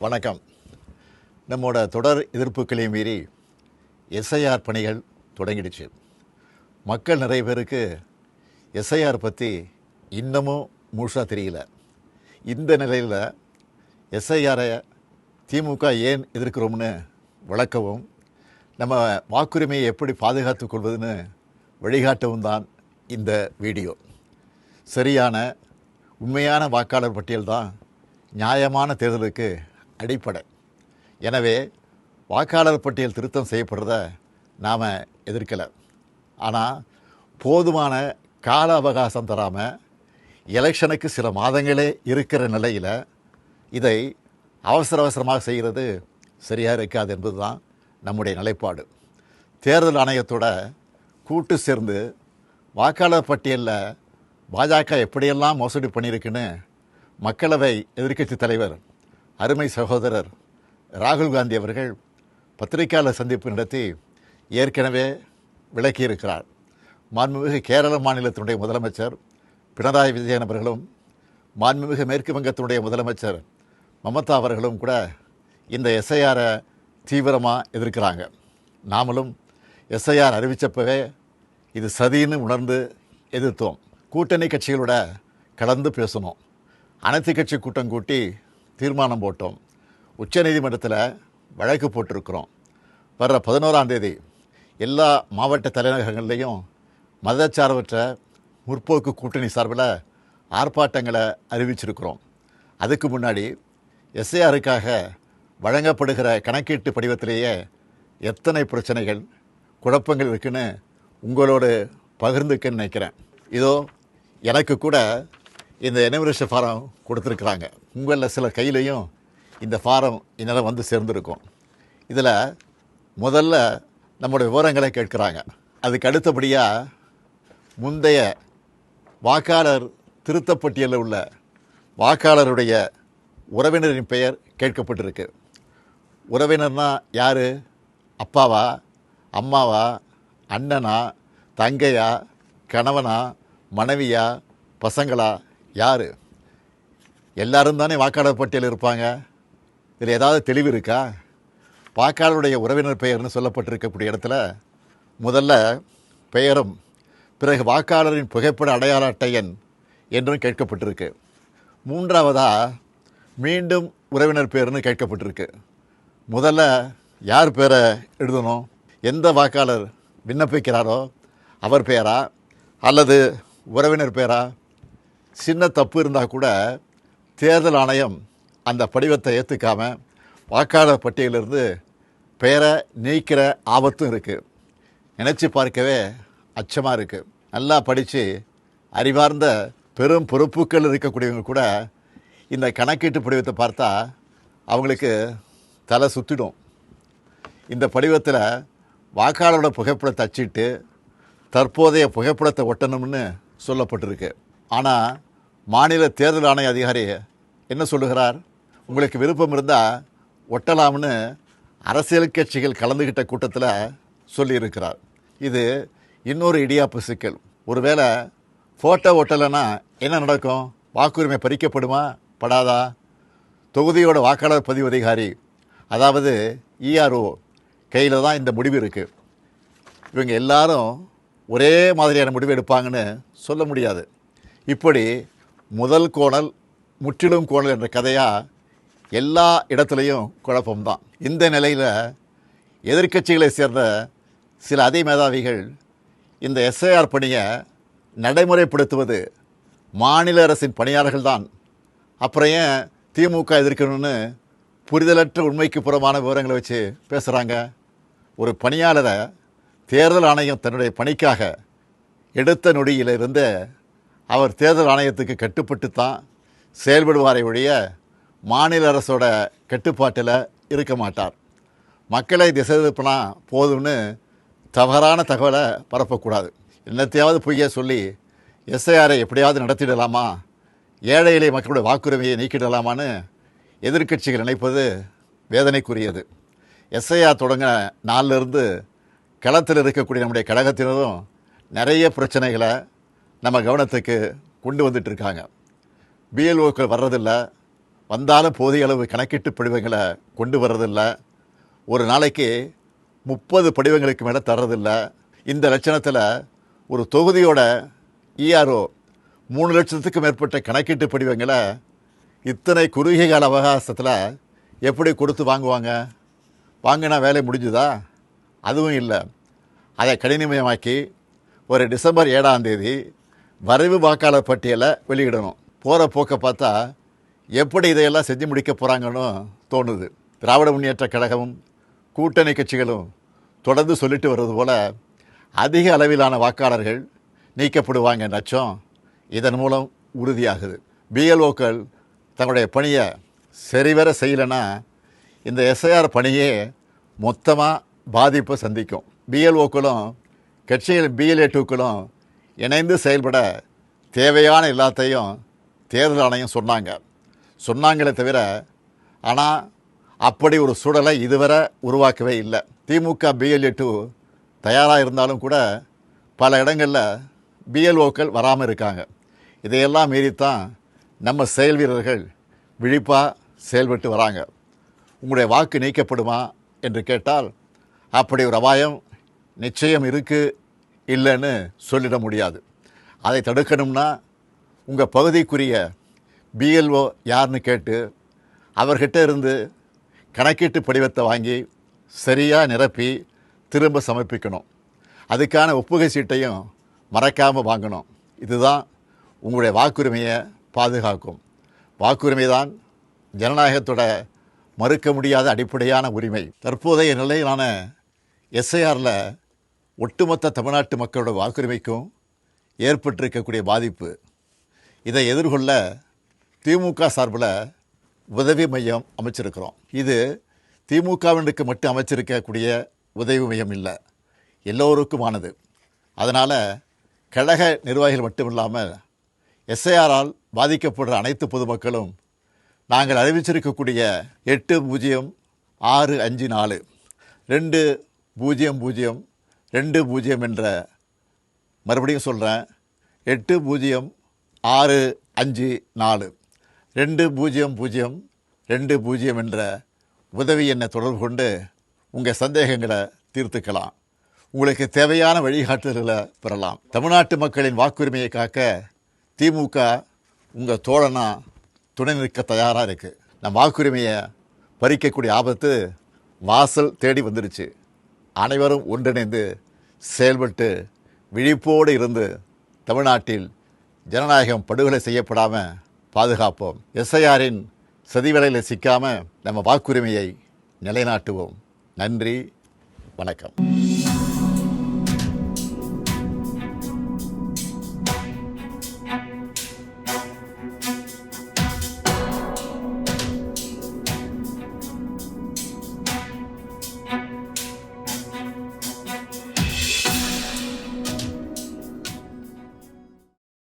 வணக்கம். நம்மோட தொடர் எதிர்ப்புகளை மீறி எஸ்ஐஆர் பணிகள் தொடங்கிடுச்சு. மக்கள் நிறைய பேருக்கு எஸ்ஐஆர் பற்றி இன்னமும் முழுசாக தெரியல. இந்த நிலையில் எஸ்ஐஆரை திமுக ஏன் எதிர்க்கிறோம்னு விளக்கவும், நம்ம வாக்குரிமையை எப்படி பாதுகாத்து கொள்வதுன்னு வழிகாட்டவும் தான் இந்த வீடியோ. சரியான உண்மையான வாக்காளர் பட்டியல் தான் நியாயமான தேர்தலுக்கு அடிப்படை. எனவே வாக்காளர் பட்டியல் திருத்தம் செய்யப்படுறத நாம் எதிர்க்கலை. ஆனால் போதுமான கால அவகாசம் தராமல் எலெக்ஷனுக்கு சில மாதங்களே இருக்கிற நிலையில் இதை அவசரமாக செய்கிறது சரியாக இருக்காது என்பது தான் நம்முடைய நிலைப்பாடு. தேர்தல் ஆணையத்தோட கூட்டு சேர்ந்து வாக்காளர் பட்டியலில் பாஜக எப்படியெல்லாம் மோசடி பண்ணியிருக்குன்னு மக்களவை எதிர்க்கட்சி தலைவர் அருமை சகோதரர் ராகுல் காந்தி அவர்கள் பத்திரிகையாளர் சந்திப்பு நடத்தி ஏற்கனவே விளக்கியிருக்கிறார். மாண்புமிகு கேரள மாநிலத்தினுடைய முதலமைச்சர் பினராயி விஜயன் அவர்களும் மாண்புமிகு மேற்கு வங்கத்தினுடைய முதலமைச்சர் மமதா அவர்களும் கூட இந்த எஸ்ஐஆரை தீவிரமாக எதிர்க்கிறாங்க. நாமளும் எஸ்ஐஆர் அறிவித்தப்பவே இது சதின்னு உணர்ந்து எதிர்த்தோம். கூட்டணி கட்சிகளோட கலந்து பேசணும். அனைத்து கட்சி கூட்டம் கூட்டி தீர்மானம் போட்டோம். உச்சநீதிமன்றத்தில் வழக்கு போட்டிருக்கிறோம். வர்ற 11ஆம் தேதி எல்லா மாவட்ட தலைநகரங்கள்லேயும் மதச்சார்பற்ற முற்போக்கு கூட்டணி சார்பில் ஆர்ப்பாட்டங்களை அறிவிச்சிருக்கிறோம். அதுக்கு முன்னாடி எஸ்ஐஆருக்காக வழங்கப்படுகிற கணக்கீட்டு படிவத்திலேயே எத்தனை பிரச்சனைகள் குழப்பங்கள் இருக்குன்னு உங்களோடு பகிர்ந்துக்கன்னு நினைக்கிறேன். இதோ எனக்கு கூட இந்த எனுமரேஷன் ஃபாரம் கொடுத்துருக்குறாங்க. உங்களில் சில கையிலையும் இந்த ஃபாரம் என்னால் வந்து சேர்ந்துருக்கும். இதில் முதல்ல நம்முடைய விவரங்களை கேட்குறாங்க. அதுக்கு அடுத்தபடியாக முந்தைய வாக்காளர் திருத்தப்பட்டியலில் உள்ள வாக்காளருடைய உறவினரின் பெயர் கேட்கப்பட்டிருக்கு. உறவினர்னா யார்? அப்பாவா, அம்மாவா, அண்ணனா, தங்கையா, கணவனா, மனைவியா, பசங்களா, யார்? எல்லாரும் தானே வாக்காளர் பட்டியல் இருப்பாங்க. இதில் ஏதாவது தெளிவு இருக்கா? வாக்காளருடைய உறவினர் பெயர்னு சொல்லப்பட்டிருக்கக்கூடிய இடத்துல முதல்ல பெயரும் பிறகு வாக்காளரின் புகைப்பட அடையாள அட்டை எண் என்றும் கேட்கப்பட்டிருக்கு. மூன்றாவதாக மீண்டும் உறவினர் பெயர்னு கேட்கப்பட்டிருக்கு. முதல்ல யார் பேரை எழுதணும்? எந்த வாக்காளர் விண்ணப்பிக்கிறாரோ அவர் பெயரா அல்லது உறவினர் பெயரா? சின்ன தப்பு இருந்தால் கூட தேர்தல் ஆணையம் அந்த படிவத்தை ஏற்றுக்காமல் வாக்காளர் பட்டியலிருந்து பெயரை நீக்கிற ஆபத்தும் இருக்குது. நினச்சி பார்க்கவே அச்சமாக இருக்குது. நல்லா படித்து அறிவார்ந்த பெரும் பொறுப்புகள் இருக்கக்கூடியவங்க கூட இந்த கணக்கீட்டு படிவத்தை பார்த்தா அவங்களுக்கு தலை சுற்றிடும். இந்த படிவத்தில் வாக்காளரோட புகைப்படத்தை அச்சிட்டு தற்போதைய புகைப்படத்தை ஒட்டணும்னு சொல்லப்பட்டிருக்கு. ஆனால் மாநில தேர்தல் ஆணைய அதிகாரி என்ன சொல்லுகிறார்? உங்களுக்கு விருப்பம் இருந்தால் ஒட்டலாம்னு அரசியல் கட்சிகள் கலந்துக்கிட்ட கூட்டத்தில் சொல்லியிருக்கிறார். இது இன்னொரு இடியாப்பு சிக்கல். ஒருவேளை ஃபோட்டோ ஒட்டலைன்னா என்ன நடக்கும்? வாக்குரிமை பறிக்கப்படுமா படாதா? தொகுதியோட வாக்காளர் பதிவு அதிகாரி, அதாவது இஆர்ஓ கையில் தான் இந்த முடிவு இருக்குது. இவங்க எல்லாரும் ஒரே மாதிரியான முடிவு எடுப்பாங்கன்னு சொல்ல முடியாது. இப்படி முதல் கோணல் முற்றிலும் கோணல் என்ற கதையாக எல்லா இடத்துலையும் குழப்பம்தான். இந்த நிலையில் எதிர்க்கட்சிகளை சேர்ந்த சில அதிமேதாவிகள் இந்த எஸ்ஐஆர் பணியை நடைமுறைப்படுத்துவது மாநில அரசின் பணியாளர்கள் தான், அப்புறம் ஏன் திமுக எதிர்க்கணும்னு புரிதலற்ற உண்மைக்கு புறமான விவரங்களை வச்சு பேசுகிறாங்க. ஒரு பணியாளரை தேர்தல் ஆணையம் தன்னுடைய பணிக்காக எடுத்த நொடியிலிருந்து அவர் தேர்தல் ஆணையத்துக்கு கட்டுப்பட்டு தான் செயல்படுவாரை ஒழிய மாநில அரசோட கட்டுப்பாட்டில் இருக்க மாட்டார். மக்களை திசை திருப்பினா போதும்னு தவறான தகவலை பரப்பக்கூடாது. என்னத்தையாவது பொய்ய சொல்லி எஸ்ஐஆரை எப்படியாவது நடத்திடலாமா, ஏழை எளிய மக்களுடைய வாக்குரிமையை நீக்கிடலாமான்னு எதிர்க்கட்சிகள் நினைப்பது வேதனைக்குரியது. எஸ்ஐஆர் தொடங்க நாளிலிருந்து களத்தில் இருக்கக்கூடிய நம்முடைய கழகத்தினரும் நிறைய பிரச்சனைகளை நம்ம கவனத்துக்கு கொண்டு வந்துட்டுருக்காங்க. பிஎல்ஓக்கள் வர்றதில்லை, வந்தாலும் போதிய அளவு கணக்கீட்டு படிவங்களை கொண்டு வர்றதில்ல. ஒரு நாளைக்கு 30 படிவங்களுக்கு மேலே தர்றதில்ல. இந்த லட்சணத்தில் ஒரு தொகுதியோட இஆர்ஓ 3 லட்சத்துக்கு மேற்பட்ட கணக்கீட்டு படிவங்களை இத்தனை குறுகிய கால அவகாசத்தில் எப்படி கொடுத்து வாங்குவாங்க? வாங்கினா வேலை முடிஞ்சுதா? அதுவும் இல்லை. அதை கடினமயமாக்கி ஒரு டிசம்பர் 7ஆம் தேதி வரைவு வாக்காளர் பட்டியலை வெளியிடணும். போகிற போக்கை பார்த்தா எப்படி இதையெல்லாம் செஞ்சு முடிக்க போகிறாங்கன்னு தோணுது. திராவிட முன்னேற்றக் கழகமும் கூட்டணி கட்சிகளும் தொடர்ந்து சொல்லிட்டு வர்றது போல் அதிக அளவிலான வாக்காளர்கள் நீக்கப்படுவாங்க நச்சம் இதன் மூலம் உறுதியாகுது. பிஎல்ஓக்கள் தங்களுடைய பணியை சரிவர செய்யலைன்னா இந்த எஸ்ஐஆர் பணியே மொத்தமாக பாதிப்பை சந்திக்கும். பிஎல்ஓக்களும் கட்சிகள் பிஎல்ஏ2க்களும் இணைந்து செயல்பட தேவையான எல்லாத்தையும் தேர்தல் ஆணையம் சொன்னாங்களே தவிர ஆனால் அப்படி ஒரு சூழலை இதுவரை உருவாக்கவே இல்லை. திமுக பிஎல்ஏ2 தயாராக இருந்தாலும் கூட பல இடங்களில் பிஎல்ஓக்கள் வராமல் இருக்காங்க. இதையெல்லாம் மீறித்தான் நம்ம செயல் வீரர்கள் விழிப்பாக செயல்பட்டு வராங்க. உங்களுடைய வாக்கு நீக்கப்படுமா என்று கேட்டால் அப்படி ஒரு அபாயம் நிச்சயம் இருக்குது, இல்லைன்னு சொல்லிட முடியாது. அதை தடுக்கணும்னா உங்கள் பகுதிக்குரிய பிஎல்ஓ யாருன்னு கேட்டு அவர்கிட்ட இருந்து கணக்கீட்டு படிவத்தை வாங்கி சரியாக நிரப்பி திரும்ப சமர்ப்பிக்கணும். அதுக்கான ஒப்புகை சீட்டையும் மறக்காமல் வாங்கணும். இதுதான் உங்களுடைய வாக்குரிமையை பாதுகாக்கும். வாக்குரிமை தான் ஜனநாயகத்தோட மறுக்க முடியாத அடிப்படையான உரிமை. தற்போதைய நிலையிலான எஸ்ஐஆரில் ஒட்டுமொத்த தமிழ்நாட்டு மக்களோட வாக்குரிமைக்கும் ஏற்பட்டிருக்கக்கூடிய பாதிப்பு, இதை எதிர்கொள்ள திமுக சார்பில் உதவி மையம் அமைச்சிருக்கிறோம். இது திமுகவினருக்கு மட்டும் அமைச்சிருக்கக்கூடிய உதவி மையம் இல்லை, எல்லோருக்குமானது. அதனால் கழக நிர்வாகிகள் மட்டும் இல்லாமல் எஸ்ஐஆரால் பாதிக்கப்படுற அனைத்து பொதுமக்களும் நாங்கள் அறிவிச்சிருக்கக்கூடிய 806542 200220 என்ற, மறுபடியும் சொல்கிறேன், 806542 200220 என்ற உதவி எண்ணை தொடர்பு கொண்டு உங்கள் சந்தேகங்களை தீர்த்துக்கலாம். உங்களுக்கு தேவையான வழிகாட்டுதல்களை பெறலாம். தமிழ்நாட்டு மக்களின் வாக்குரிமையை காக்க திமுக உங்கள் தோழனா துணை நிற்க தயாராக இருக்குது. நம் வாக்குரிமையை பறிக்கக்கூடிய ஆபத்து வாசல் தேடி வந்துருச்சு. அனைவரும் ஒன்றிணைந்து செயல்பட்டு விழிப்போடு இருந்து தமிழ்நாட்டில் ஜனநாயகம் படுகொலை செய்யப்படாமல் பாதுகாப்போம். எஸ்ஐஆரின் சதிவலையில் சிக்காமல் நம்ம வாக்குரிமையை நிலைநாட்டுவோம். நன்றி, வணக்கம்.